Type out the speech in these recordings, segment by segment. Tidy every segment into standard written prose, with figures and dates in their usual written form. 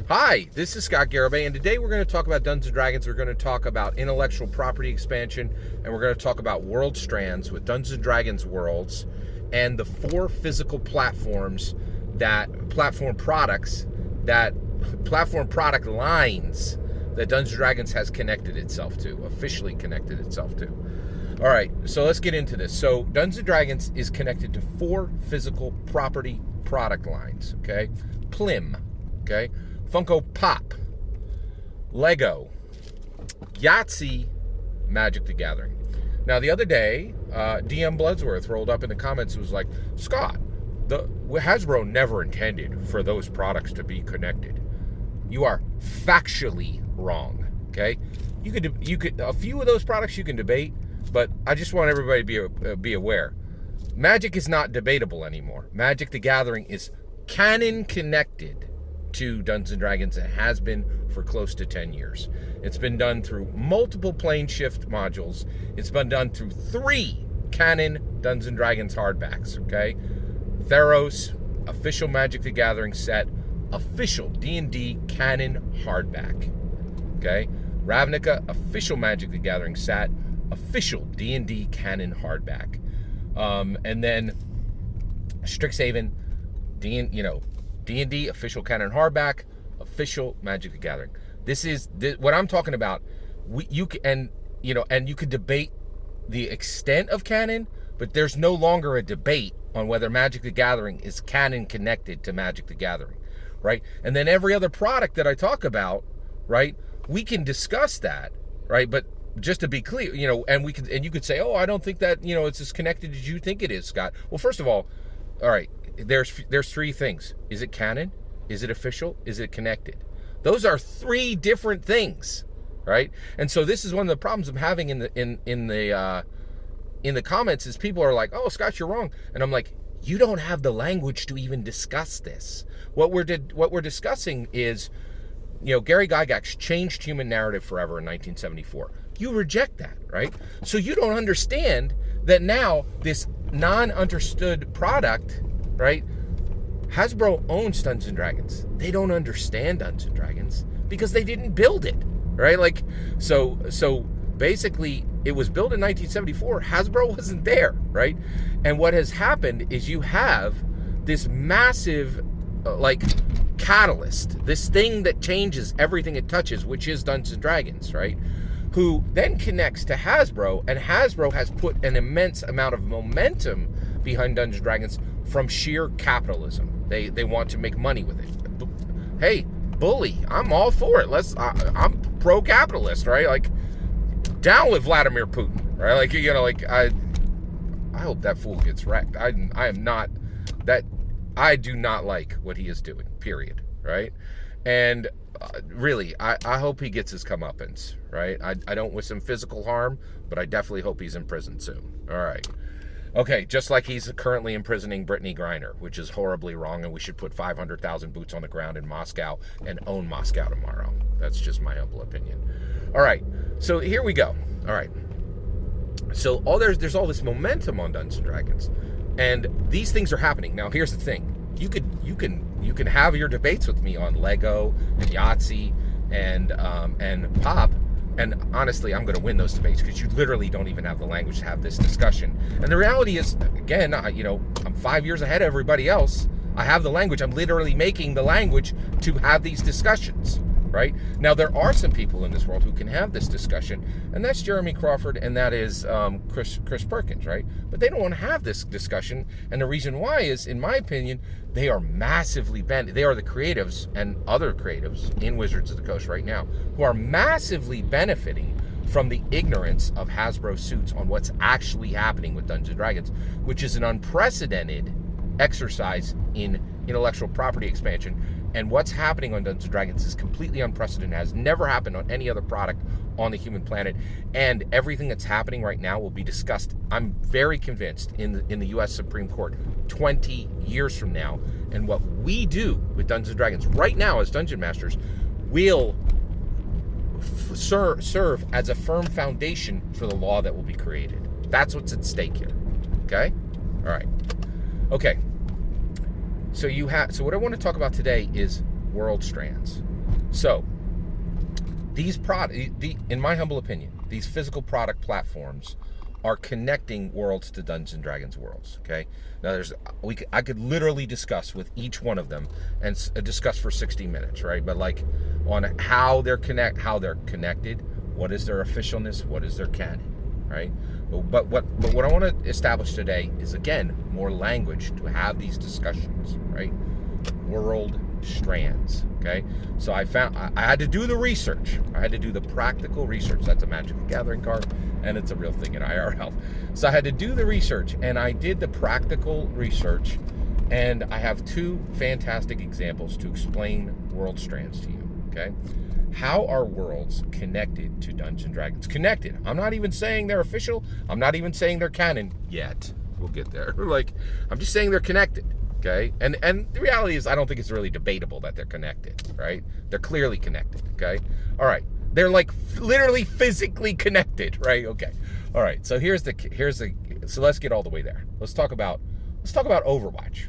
Hi, this is Scott Garibay, and today we're going to talk about Dungeons & Dragons. We're going to talk about intellectual property expansion, and we're going to talk about world strands with Dungeons & Dragons worlds and the four physical platforms platform product lines that Dungeons & Dragons has officially connected itself to. All right, so let's get into this. So Dungeons & Dragons is connected to four physical property product lines, okay? Plim, okay? Funko Pop, Lego, Yahtzee, Magic the Gathering. Now, the other day, DM Bloodsworth rolled up in the comments and was like, Scott, Hasbro never intended for those products to be connected. You are factually wrong, okay? You could a few of those products you can debate, but I just want everybody to be aware. Magic is not debatable anymore. Magic the Gathering is canon connected to Dungeons & Dragons. It has been for close to 10 years. It's been done through multiple plane shift modules. It's been done through 3 canon Dungeons & Dragons hardbacks, okay? Theros, official Magic the Gathering set, official D&D canon hardback, okay? Ravnica, official Magic the Gathering set, official D&D canon hardback. And then Strixhaven, D&D official canon hardback, official Magic the Gathering. This is what I'm talking about. You could debate the extent of canon, but there's no longer a debate on whether Magic the Gathering is canon connected to Magic the Gathering, right? And then every other product that I talk about, right, we can discuss that, right? But just to be clear, and you could say, oh, I don't think that, it's as connected as you think it is, Scott. Well, first of all right, there's 3 things. Is it canon? Is it official? Is it connected? Those are 3 different things, right? And so this is one of the problems I'm having in the comments is people are like, oh, Scott, you're wrong. And I'm like, you don't have the language to even discuss this. What we're discussing is, Gary Gygax changed human narrative forever in 1974. You reject that, right? So you don't understand that now this non-understood product, right? Hasbro owns Dungeons & Dragons. They don't understand Dungeons & Dragons because they didn't build it, right? So basically, it was built in 1974. Hasbro wasn't there, right? And what has happened is you have this massive, catalyst, this thing that changes everything it touches, which is Dungeons & Dragons, right? Who then connects to Hasbro, and Hasbro has put an immense amount of momentum behind Dungeons & Dragons from sheer capitalism. They want to make money with it. Hey, bully, I'm all for it. I'm pro-capitalist, right? Down with Vladimir Putin, right? I hope that fool gets wrecked. I am not that. I do not like what he is doing, period, right? And really, I hope he gets his comeuppance, right? I don't wish him physical harm, but I definitely hope he's in prison soon. All right. Okay, just like he's currently imprisoning Brittany Griner, which is horribly wrong, and we should put 500,000 boots on the ground in Moscow and own Moscow tomorrow. That's just my humble opinion. All right, so here we go. All right. So there's all this momentum on Dungeons & Dragons, and these things are happening. Now, here's the thing. You can have your debates with me on Lego and Yahtzee and Pop, and honestly, I'm going to win those debates because you literally don't even have the language to have this discussion. And the reality is, again, I'm 5 years ahead of everybody else. I have the language. I'm literally making the language to have these discussions, right? Now, there are some people in this world who can have this discussion, and that's Jeremy Crawford, and that is Chris Perkins, right? But they don't want to have this discussion, and the reason why is, in my opinion, they are massively they are the creatives and other creatives in Wizards of the Coast right now who are massively benefiting from the ignorance of Hasbro suits on what's actually happening with Dungeons & Dragons, which is an unprecedented exercise in intellectual property expansion. And what's happening on Dungeons & Dragons is completely unprecedented, has never happened on any other product on the human planet. And everything that's happening right now will be discussed, I'm very convinced, in the U.S. Supreme Court 20 years from now. And what we do with Dungeons & Dragons right now as Dungeon Masters will serve as a firm foundation for the law that will be created. That's what's at stake here. Okay? All right. Okay. So what I want to talk about today is world strands. So these in my humble opinion, these physical product platforms are connecting worlds to Dungeons and Dragons worlds. Okay, now I could literally discuss with each one of them and discuss for 60 minutes, right? But like on how they're connected, what is their officialness, what is their canon, right? But what I want to establish today is, again, more language to have these discussions, right? World Strands. Okay, so I had to do the research. I had to do the practical research. That's a Magic the Gathering card, and it's a real thing in IRL. So I had to do the research, and I did the practical research, and I have two fantastic examples to explain World Strands to you. Okay, how are worlds connected to Dungeons and Dragons? Connected. I'm not even saying they're official. I'm not even saying they're canon yet. We'll get there. I'm just saying they're connected. Okay, and the reality is, I don't think it's really debatable that they're connected, right? They're clearly connected. Okay, all right, they're like literally physically connected, right? Okay, all right. So so let's get all the way there. Let's talk about Overwatch.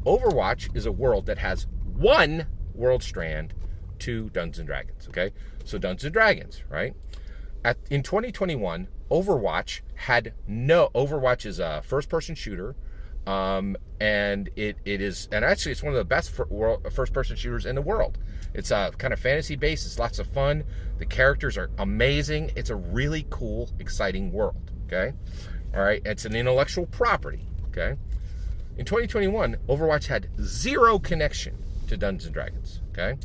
Overwatch is a world that has one world strand to Dungeons and Dragons. Okay, so Dungeons and Dragons, right? In 2021, Overwatch is a first-person shooter. And it's one of the best first-person shooters in the world. It's kind of fantasy-based. It's lots of fun. The characters are amazing. It's a really cool, exciting world. Okay, all right. It's an intellectual property. Okay. In 2021, Overwatch had zero connection to Dungeons and Dragons. Okay.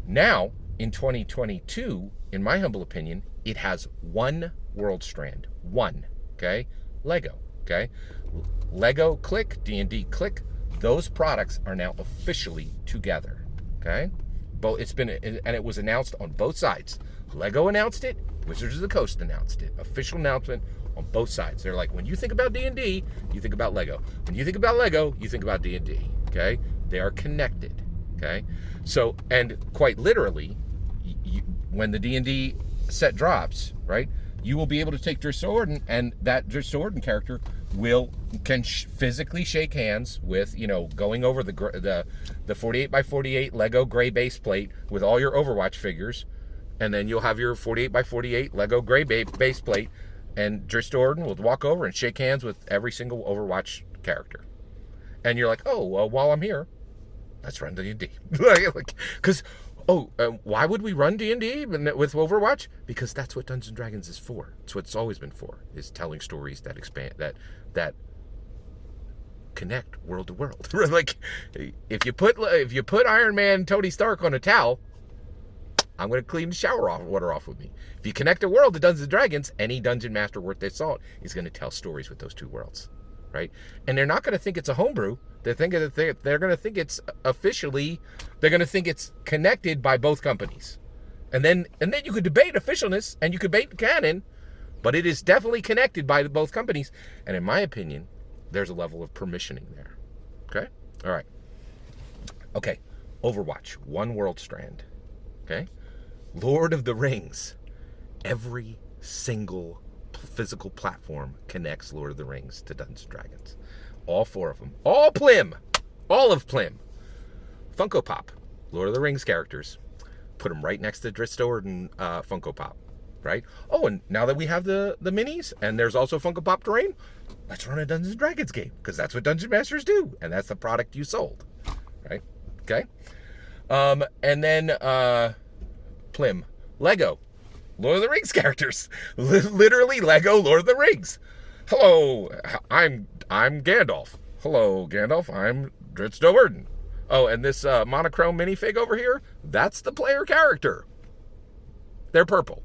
Now, in 2022, in my humble opinion, it has one world strand. One. Okay. Lego. Okay. Lego Click, D&D Click, those products are now officially together. Okay? It was announced on both sides. Lego announced it, Wizards of the Coast announced it. Official announcement on both sides. They're like, when you think about D&D, you think about Lego. When you think about Lego, you think about D&D. Okay? They are connected. Okay? So, and quite literally, when the D&D set drops, right, you will be able to take Drisorden, and that Drisorden character can physically shake hands with, going over the 48 by 48 Lego gray base plate with all your Overwatch figures, and then you'll have your 48 by 48 Lego gray base plate, and Drisorden will walk over and shake hands with every single Overwatch character. And you're like, oh, well, while I'm here, let's run D&D. Because why would we run D&D with Overwatch? Because that's what Dungeons & Dragons is for. It's what it's always been for, is telling stories that expand, that connect world to world. Like, if you put Iron Man Tony Stark on a towel, I'm going to clean the shower water off with me. If you connect a world to Dungeons & Dragons, any dungeon master worth their salt is going to tell stories with those two worlds, right? And they're not going to think it's a homebrew. They're going to think it's officially. They're going to think it's connected by both companies, and then you could debate officialness and you could debate canon, but it is definitely connected by both companies. And in my opinion, there's a level of permissioning there. Okay, all right, okay. Overwatch, one world strand. Okay, Lord of the Rings, every single physical platform connects Lord of the Rings to Dungeons & Dragons. All four of them. All of Plim. Funko Pop. Lord of the Rings characters. Put them right next to Drisorden Funko Pop. Right? Oh, and now that we have the minis, and there's also Funko Pop terrain, let's run a Dungeons & Dragons game, because that's what Dungeon Masters do, and that's the product you sold. Right? Okay? And then Plim. Lego. Lord of the Rings characters. Literally Lego Lord of the Rings. Hello, I'm Gandalf. Hello, Gandalf. I'm Drisorden. Oh, and this monochrome minifig over here, that's the player character. They're purple.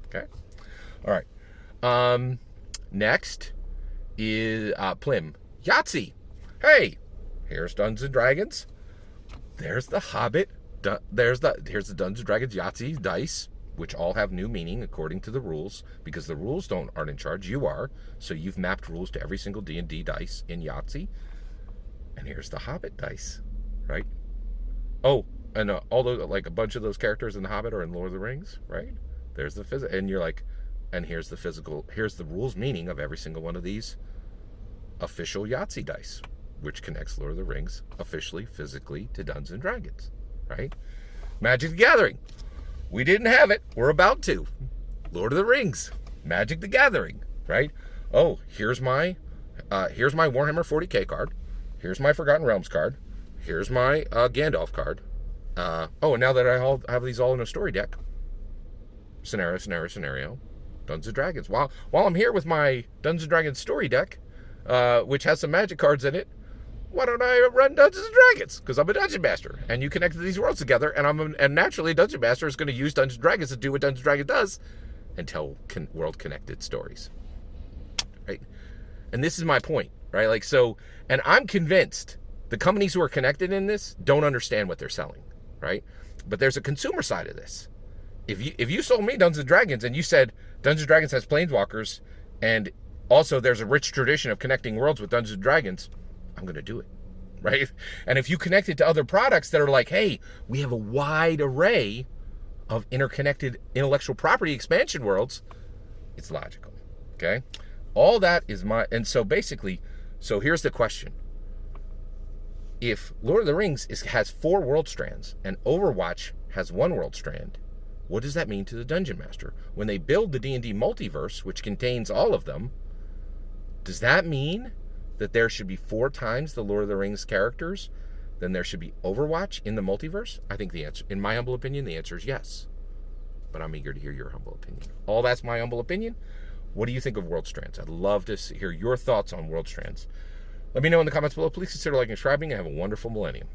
Okay. All right. Next is Plim. Yahtzee. Hey, here's Dungeons & Dragons. There's the Hobbit. Here's the Dungeons & Dragons Yahtzee dice, which all have new meaning according to the rules, because the rules aren't in charge. You are. So you've mapped rules to every single D&D dice in Yahtzee. And here's the Hobbit dice, right? Oh, and although like a bunch of those characters in the Hobbit are in Lord of the Rings, right? There's the physical, and you're like, and here's the rules meaning of every single one of these official Yahtzee dice, which connects Lord of the Rings officially, physically to Dungeons & Dragons, right? Magic the Gathering. We didn't have it. We're about to. Lord of the Rings. Magic the Gathering, right? Oh, here's my Warhammer 40K card. Here's my Forgotten Realms card. Here's my Gandalf card. And now that I have these all in a story deck. Scenario. Dungeons and Dragons. While I'm here with my Dungeons and Dragons story deck, which has some magic cards in it, why don't I run Dungeons and Dragons? Because I'm a dungeon master, and you connected these worlds together, and naturally a dungeon master is going to use Dungeons and Dragons to do what Dungeons and Dragons does, and tell world-connected stories, right? And this is my point, right? Like, so, and I'm convinced the companies who are connected in this don't understand what they're selling, right? But there's a consumer side of this. If you sold me Dungeons and Dragons and you said Dungeons and Dragons has planeswalkers, and also there's a rich tradition of connecting worlds with Dungeons and Dragons, I'm going to do it, right? And if you connect it to other products that are like, hey, we have a wide array of interconnected intellectual property expansion worlds, it's logical, okay? All that is and so basically, so here's the question. If Lord of the Rings has 4 world strands and Overwatch has 1 world strand, what does that mean to the Dungeon Master? When they build the D&D multiverse, which contains all of them, does that mean that there should be 4 times the Lord of the Rings characters then there should be Overwatch in the multiverse? I think the answer, in my humble opinion, the answer is yes. But I'm eager to hear your humble opinion. All that's my humble opinion. What do you think of World Strands? I'd love to hear your thoughts on World Strands. Let me know in the comments below. Please consider liking and subscribing, and have a wonderful millennium.